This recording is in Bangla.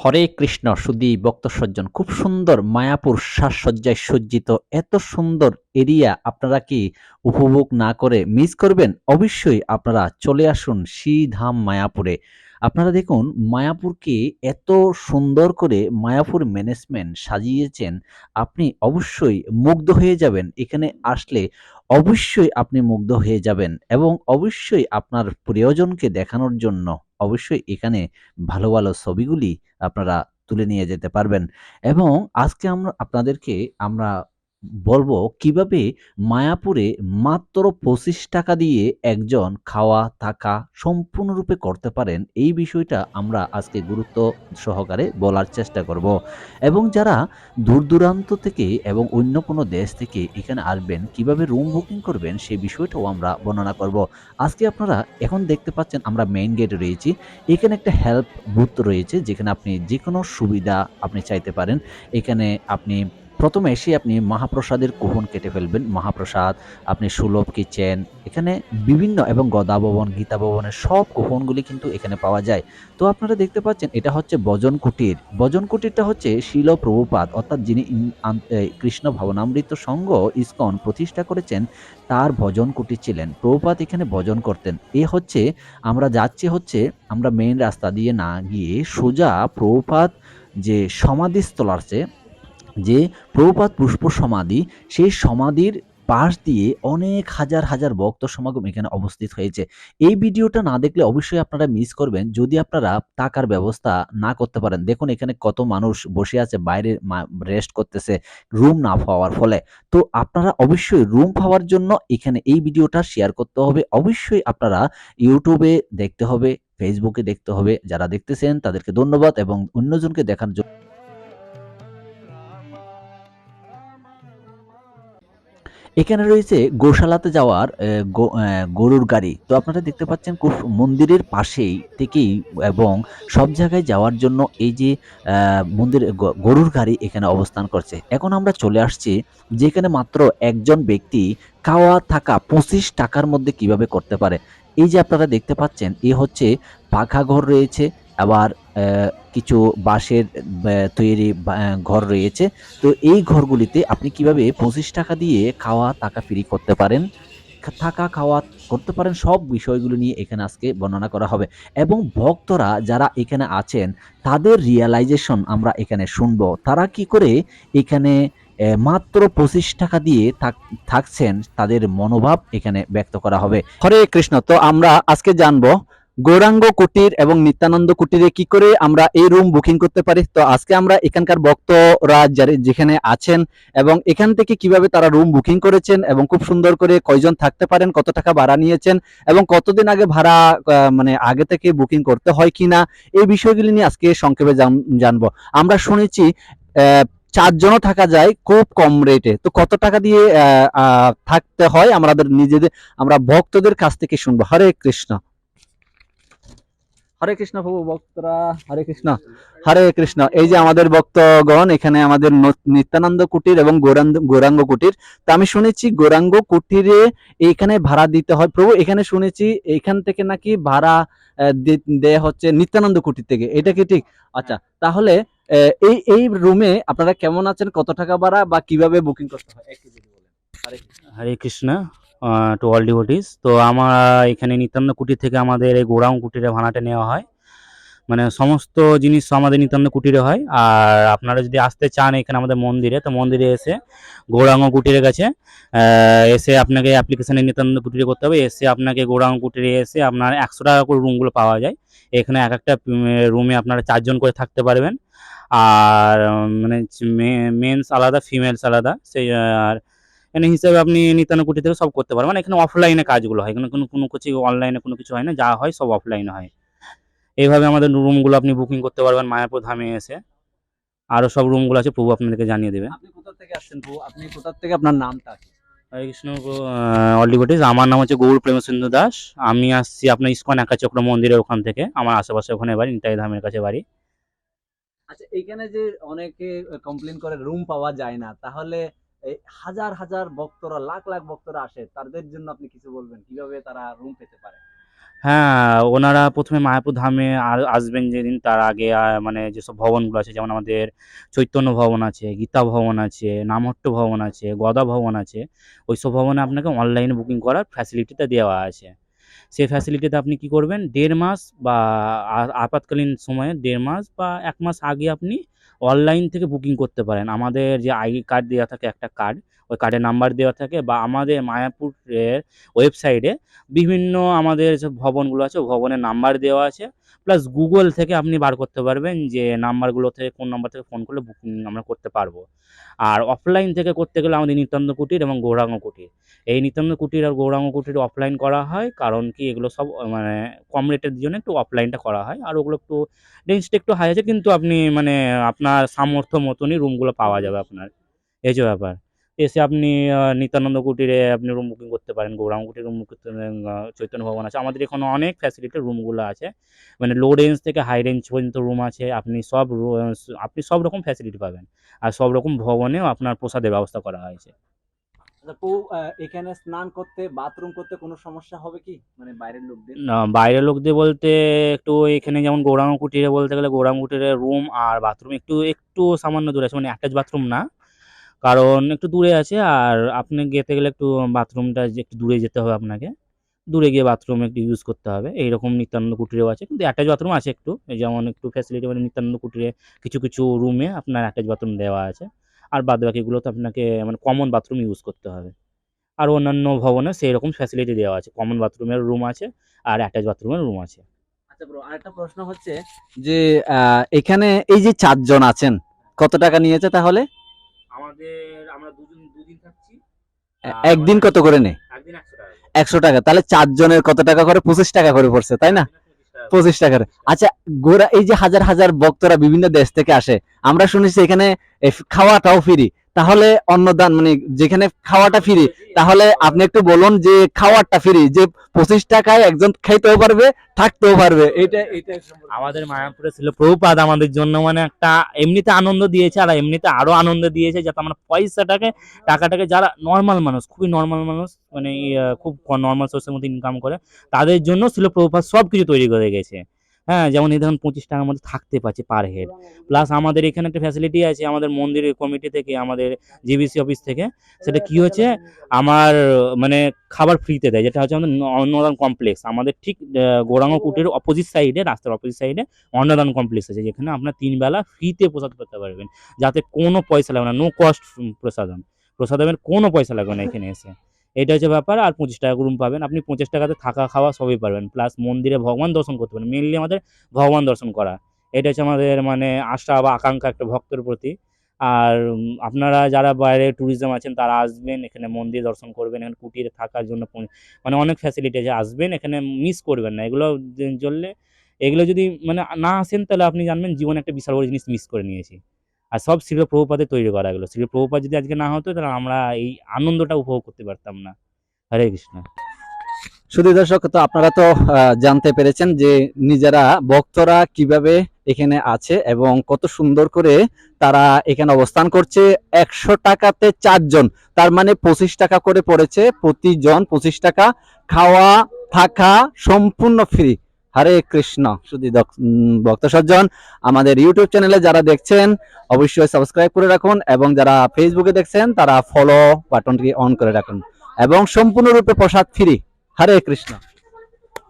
হরে কৃষ্ণ সুধী ভক্ত সজ্জন, খুব সুন্দর মায়াপুর সাজসজ্জায় সজ্জিত এত সুন্দর এরিয়া আপনারা কি উপভোগ না করে মিস করবেন? অবশ্যই আপনারা চলে আসুন শ্রীধাম মায়াপুরে। আপনারা দেখুন মায়াপুরকে এত সুন্দর করে মায়াপুর ম্যানেজমেন্ট সাজিয়েছেন, আপনি অবশ্যই মুগ্ধ হয়ে যাবেন। এখানে আসলে অবশ্যই আপনি মুগ্ধ হয়ে যাবেন এবং অবশ্যই আপনার প্রিয়জনকে দেখানোর জন্য অবশ্যই এখানে ভালো ভালো ছবিগুলি আপনারা তুলে নিয়ে যেতে পারবেন। এবং আজকে আমরা আপনাদেরকে আমরা বলবো কিভাবে মায়াপুরে মাত্র 25 টাকা দিয়ে একজন খাওয়া থাকা সম্পূর্ণরূপে করতে পারেন, এই বিষয়টা আমরা আজকে গুরুত্ব সহকারে বলার চেষ্টা করব। এবং যারা দূর দূরান্ত থেকে এবং অন্য কোনো দেশ থেকে এখানে আসবেন, কিভাবে রুম বুকিং করবেন সেই বিষয়টাও আমরা বর্ণনা করব। আজকে আপনারা এখন দেখতে পাচ্ছেন আমরা মেইন গেটে রয়েছি। এখানে একটা হেল্প বুথ রয়েছে যেখানে আপনি যেকোনো সুবিধা আপনি চাইতে পারেন। এখানে আপনি প্রথমে এসে আপনি মহাপ্রসাদের কুপন কেটে ফেলবেন। মহাপ্রসাদ, আপনি সুলভ কিচেন, এখানে বিভিন্ন এবং গদা ভবন, গীতা ভবনের সব কুপনগুলি কিন্তু এখানে পাওয়া যায়। তো আপনারা দেখতে পাচ্ছেন এটা হচ্ছে ভজন কুটির। ভজন কুটিরটা হচ্ছে শিল প্রভুপাদ অর্থাৎ যিনি কৃষ্ণ ভবনামৃত সংঘ ইসকন প্রতিষ্ঠা করেছেন, তার ভজন কুটির ছিলেন। প্রভুপাদ এখানে ভজন করতেন। এ হচ্ছে আমরা যাচ্ছি হচ্ছে আমরা মেইন রাস্তা দিয়ে না গিয়ে সোজা প্রভুপাদ যে সমাধিস্থল আছে, যে প্রভুপাদ পুষ্প সমাধি, সেই সমাধির পাশ দিয়ে অনেক হাজার হাজার ভক্ত সমাগম এখানে অবস্থিত হয়েছে। এই ভিডিওটা না দেখলে অবশ্যই আপনারা মিস করবেন যদি আপনারা টাকার ব্যবস্থা না করতে পারেন। দেখুন এখানে কত মানুষ বসে আছে বাইরে রেস্ট করতেছে রুম না পাওয়ার ফলে। তো আপনারা অবশ্যই রুম পাওয়ার জন্য এখানে এই ভিডিওটা শেয়ার করতে হবে। অবশ্যই আপনারা ইউটিউবে দেখতে হবে, ফেসবুকে দেখতে হবে। যারা দেখতেছেন তাদেরকে ধন্যবাদ এবং অন্যজনকে দেখার জন্য। এখানে রয়েছে গোশালাতে যাওয়ার গরুর গাড়ি। তো আপনারা দেখতে পাচ্ছেন খুব মন্দিরের পাশেই থেকেই এবং সব জায়গায় যাওয়ার জন্য এই যে মন্দিরে গরুর গাড়ি এখানে অবস্থান করছে। এখন আমরা চলে আসছি যেখানে মাত্র একজন ব্যক্তি খাওয়া থাকা 25 টাকার মধ্যে কিভাবে করতে পারে। এই যে আপনারা দেখতে পাচ্ছেন এ হচ্ছে পাখা ঘর রয়েছে, আবার কিছু বাঁশের তৈরি ঘর রয়েছে। তো এই ঘরগুলিতে আপনি কিভাবে 25 টাকা দিয়ে খাওয়া থাকা ফ্রি করতে পারেন, থাকা খাওয়া করতে পারেন, সব বিষয়গুলো নিয়ে এখানে আজকে বর্ণনা করা হবে। এবং ভক্তরা যারা এখানে আছেন তাদের রিয়ালাইজেশন আমরা এখানে শুনবো। তারা কি করে এখানে মাত্র 25 টাকা দিয়ে থাকছেন, তাদের মনোভাব এখানে ব্যক্ত করা হবে। হরে কৃষ্ণ। তো আমরা আজকে জানবো গৌরাঙ্গ কুটির এবং নিত্যানন্দ কুটিরে কি করে আমরা এই রুম বুকিং করতে পারি। তো আজকে আমরা এখানকার ভক্তরা যেখানে আছেন এবং এখান থেকে কিভাবে তারা রুম বুকিং করেছেন এবং খুব সুন্দর করে কয়জন থাকতে পারেন, কত টাকা ভাড়া নিয়েছেন এবং কতদিন আগে ভাড়া মানে আগে থেকে বুকিং করতে হয় কিনা, এই বিষয়গুলি নিয়ে আজকে সংক্ষেপে জানবো। আমরা শুনেছি 4 জনও থাকা যায় খুব কম রেটে। তো কত টাকা দিয়ে থাকতে হয় আমাদের নিজেদের, আমরা ভক্তদের কাছ থেকে শুনবো। হরে কৃষ্ণ। হরে কৃষ্ণ প্রভু ভক্তরা, হরে কৃষ্ণ। হরে কৃষ্ণ। এই যে আমাদের ভক্তগণ এখানে আমাদের নিত্যানন্দ কুটির এবং গৌরাঙ্গ কুটির। তো আমি শুনেছি গৌরাঙ্গ কুটিরে এইখানে ভাড়া দিতে হয় প্রভু। এখানে শুনেছি এইখান থেকে নাকি ভাড়া দেয়া হচ্ছে নিত্যানন্দ কুটির থেকে, এটা কি ঠিক? আচ্ছা, তাহলে এই এই রুমে আপনারা কেমন আছেন, কত টাকা ভাড়া বা কিভাবে বুকিং করতে হয় একটু যদি বলেন। হরে কৃষ্ণ। হরে কৃষ্ণ টু অল ডিভোটিস। তো আমরা এখানে নিত্যান্ন কুটির থেকে আমাদের এই গৌরাঙ্গ কুটিরে ভাড়াটা নেওয়া হয়। মানে সমস্ত জিনিস আমাদের নিত্যান্ন কুটিরে হয়। আর আপনারা যদি আসতে চান এখানে আমাদের মন্দিরে, তো মন্দিরে এসে গৌরাঙ্গ কুটিরের কাছে এসে আপনাকে অ্যাপ্লিকেশানে নিত্যানন্দ কুটিরে করতে হবে। এসে আপনাকে গৌরাঙ্গ কুটিরে এসে আপনার 100 টাকা করে রুমগুলো পাওয়া যায়। এখানে এক একটা রুমে আপনারা 4 জন করে থাকতে পারবেন। আর মানে মেন্স আলাদা, ফিমেলস আলাদা। সেই আর এখানে হিসেবে আপনি নিত্যান্ন কুটি থেকে সব করতে পারবেন। মানে এখানে অফলাইনে কাজগুলো হয়, এখানে কোনো কিছু অনলাইনে কোনো কিছু হয় না, যা হয় সব অফলাইনে হয়। এইভাবে আমাদের রুমগুলো আপনি বুকিং করতে পারবেন মায়াপুর ধামে এসে। আরও সব রুমগুলো আছে, প্রভু আপনাদেরকে জানিয়ে দেবে। আপনি কোথা থেকে আসছেন প্রভু? আপনি কোথা থেকে, আপনার নামটা কি? হরে কৃষ্ণ। অল ডিভোটিস, আমার নাম হচ্ছে গৌর প্রেমচন্দ্র দাস। আমি আসছি আপনার ইসকন একাচক্র মন্দিরের ওখান থেকে। আমার আশেপাশে ওখানে বাড়ি, নিতাই ধামের কাছে বাড়ি। আচ্ছা, এইখানে যে অনেকে কমপ্লেন করে রুম পাওয়া যায় না, তাহলে এই হাজার হাজার ভক্তরা, লাখ লাখ ভক্তরা আসে, তাদের জন্য আপনি কিছু বলবেন কিভাবে তারা রুম পেতে পারে? হ্যাঁ, ওনারা ১ম এ মায়াপুর ধামে আসবেন যেদিন তার আগে মানে যেসব ভবনগুলো আছে যেমন আমাদের চৈতন্য ভবন আছে, গীতা ভবন আছে, নামহট্ট ভবন আছে, গদা ভবন আছে। ওইসব ভবনে আপনাকে অনলাইনে বুকিং করার ফ্যাসিলিটিটা দেওয়া আছে। সেই ফ্যাসিলিটিতে আপনি কি করবেন ১.৫ মাস বা আপাতকালীন সময়ে ১.৫ মাস বা ১ মাস আগে আপনি অনলাইন থেকে বুকিং করতে পারেন। আমাদের যে আইডি কার্ড দেওয়া থাকে একটা কার্ড, ওই কার্ডের নাম্বার দেওয়া থাকে বা আমাদের মায়াপুরের ওয়েবসাইটে বিভিন্ন আমাদের যে ভবনগুলো আছে, ভবনের নাম্বার দেওয়া আছে। প্লাস গুগল থেকে আপনি বার করতে পারবেন যে নাম্বারগুলো থেকে কোন নাম্বার থেকে ফোন করলে বুকিং আমরা করতে পারবো। আর অফলাইন থেকে করতে গেলে আমাদের নিত্যান্ত কুটির এবং গৌরাঙ্গ কুটির। এই নিত্যান্ত কুটির আর গৌরাঙ্গ কুটির অফলাইন করা হয়। কারণ কি এগুলো সব মানে কম রেটের জন্য একটু অফলাইনটা করা হয়। আর ওগুলো একটু রেঞ্জটা একটু হাই আছে কিন্তু আপনি মানে আপনার সামর্থ্য মতনই রুমগুলো পাওয়া যাবে আপনার। এই যে ব্যাপার। এসে আপনি নিত্যানন্দ কুটিরে আপনি রুম বুকিং করতে পারেন, গৌরাঙ্গ কুটিরে রুম বুক করতে পারেন, চৈতন্য ভবন আছে। আমাদের এখানে অনেক ফ্যাসিলিটি রুমগুলো আছে। মানে লো রেঞ্জ থেকে হাই রেঞ্জ পর্যন্ত রুম আছে। আপনি সব রকম ফ্যাসিলিটি পাবেন। আর সব রকম ভবনেও আপনার প্রসাদের ব্যবস্থা করা হয়েছে। আচ্ছা এখানে স্নান করতে, বাথরুম করতে কোনো সমস্যা হবে কি? মানে বাইরের লোকদের? না, বাইরের লোকদের বলতে একটু এখানে যেমন গৌরাঙ্গ কুটিরে বলতে গেলে গৌরাঙ্গ কুটিরে রুম আর বাথরুম একটু সামান্য দূরে আছে। মানে অ্যাটাচ বাথরুম না। কারণ একটু দূরে আছে আর আপনি যেতে গেলে একটু বাথরুমটা যে একটু দূরে যেতে হবে আপনাকে। দূরে গিয়ে বাথরুম একটু ইউজ করতে হবে। এইরকম নিত্যানন্দ কুটিরেও আছে। কিন্তু অ্যাটাচ বাথরুম আছে একটু। যেমন একটু ফ্যাসিলিটি মানে নিত্যানন্দ কুটিরে কিছু রুমে আপনার অ্যাটাচ বাথরুম দেওয়া আছে। আর বাদবাকিগুলোতে আপনাকে মানে কমন বাথরুম ইউজ করতে হবে। আর অন্যান্য ভবনে সেইরকম ফ্যাসিলিটি দেওয়া আছে। কমন বাথরুমের রুম আছে আর অ্যাটাচ বাথরুমের রুম আছে। আচ্ছা ব্রো, আরেকটা প্রশ্ন হচ্ছে যে এখানে এই যে ৪ জন আছেন, কত টাকা নিয়েছে তাহলে? আমরা দুদিন থাকছি। একদিন কত করে নেয়? একদিন ১০০ টাকা। ১০০ টাকা। তাহলে ৪ জনের কত টাকা করে? ২৫ টাকা করে পড়ছে, তাই না? ২৫ টাকা করে। আচ্ছা, এই যে হাজার হাজার ভক্তরা বিভিন্ন দেশ থেকে আসে, আমরা শুনেছি এখানে খাওয়াটাও ফ্রি। তাহলে অন্নদান মানে যেখানে খাওয়াটা ফ্রি, তাহলে আপনি একটু বলুন যে খাওয়াটা ফ্রি, যে ২৫ টাকায় একজন খাইতেও পারবে, থাকতেও পারবে। এটা আমাদের মায়াপুরে ছিল প্রভুপাদ আমাদের জন্য মানে একটা এমনিতে আনন্দ দিয়েছে আর এমনিতে আরো আনন্দ দিয়েছে যাতে আমরা টাকাটাকে যারা নর্মাল মানুষ, খুবই নর্মাল মানুষ মানে খুব নর্মাল সোর্সের মধ্যে ইনকাম করে, তাদের জন্য ছিল প্রভুপাদ সবকিছু তৈরি করে গেছে। হ্যাঁ, যেমন এই ধরুন ২৫ টাকার মধ্যে থাকতে পারছে পার হেড। প্লাস আমাদের এখানে একটা ফ্যাসিলিটি আছে আমাদের মন্দিরের কমিটি থেকে, আমাদের জিবিসি অফিস থেকে। সেটা কি হচ্ছে আমার মানে খাবার ফ্রিতে দেয়, যেটা হচ্ছে আমাদের অন্নদান কমপ্লেক্স। আমাদের ঠিক গৌরাঙ্গ কুটির অপোজিট সাইডে, রাস্তার অপোজিট সাইডে অন্নদান কমপ্লেক্স আছে, যেখানে আপনার ৩ বেলা ফ্রিতে প্রসাদ পেতে পারবেন। যাতে কোনো পয়সা লাগবে না, নো কস্ট প্রসাদম। প্রসাদমের কোনো পয়সা লাগবে না এখানে এসে। এটা হচ্ছে ব্যাপার। আর ২৫ টাকা রুম পাবেন। আপনি ২৫ টাকাতে থাকা খাওয়া সবই পারবেন। প্লাস মন্দিরে ভগবান দর্শন করতে পারেন। মেইনলি আমাদের ভগবান দর্শন করা। এটা হচ্ছে আমাদের মানে আশা বা আকাঙ্ক্ষা একটা ভক্তের প্রতি। আর আপনারা যারা বাইরে ট্যুরিজম আছেন তারা আসবেন, এখানে মন্দির দর্শন করবেন, এখানে কুটিরে থাকার জন্য মানে অনেক ফ্যাসিলিটি আছে। আসবেন, এখানে মিস করবেন না। এগুলো যদি মানে না আসেন তাহলে আপনি জানবেন জীবনে একটা বিশাল বড় জিনিস মিস করে নিয়েছি। আর সব শিল প্রভুপাদের তৈরি করা এগুলো। শিল প্রভুপাদ যদি আজকে না হতো তাহলে আমরা এই আনন্দটা উপভোগ করতে পারতাম না। হরে কৃষ্ণ। শুধু দর্শক, তো আপনারা তো জানতে পেরেছেন যে নিজেরা ভক্তরা কিভাবে এখানে আছে এবং কত সুন্দর করে তারা এখানে অবস্থান করছে। ১০০ টাকাতে ৪ জন, তার মানে ২৫ টাকা করে পড়েছে প্রতিজন। ২৫ টাকা, খাওয়া থাকা সম্পূর্ণ ফ্রি। হরে কৃষ্ণ। শুধু ভক্ত সজ্জন, আমাদের ইউটিউব চ্যানেলে যারা দেখছেন অবশ্যই সাবস্ক্রাইব করে রাখুন এবং যারা ফেসবুকে দেখছেন তারা ফলো বাটনটি অন করে রাখুন এবং সম্পূর্ণরূপে প্রসাদ ফ্রি। হরে কৃষ্ণ।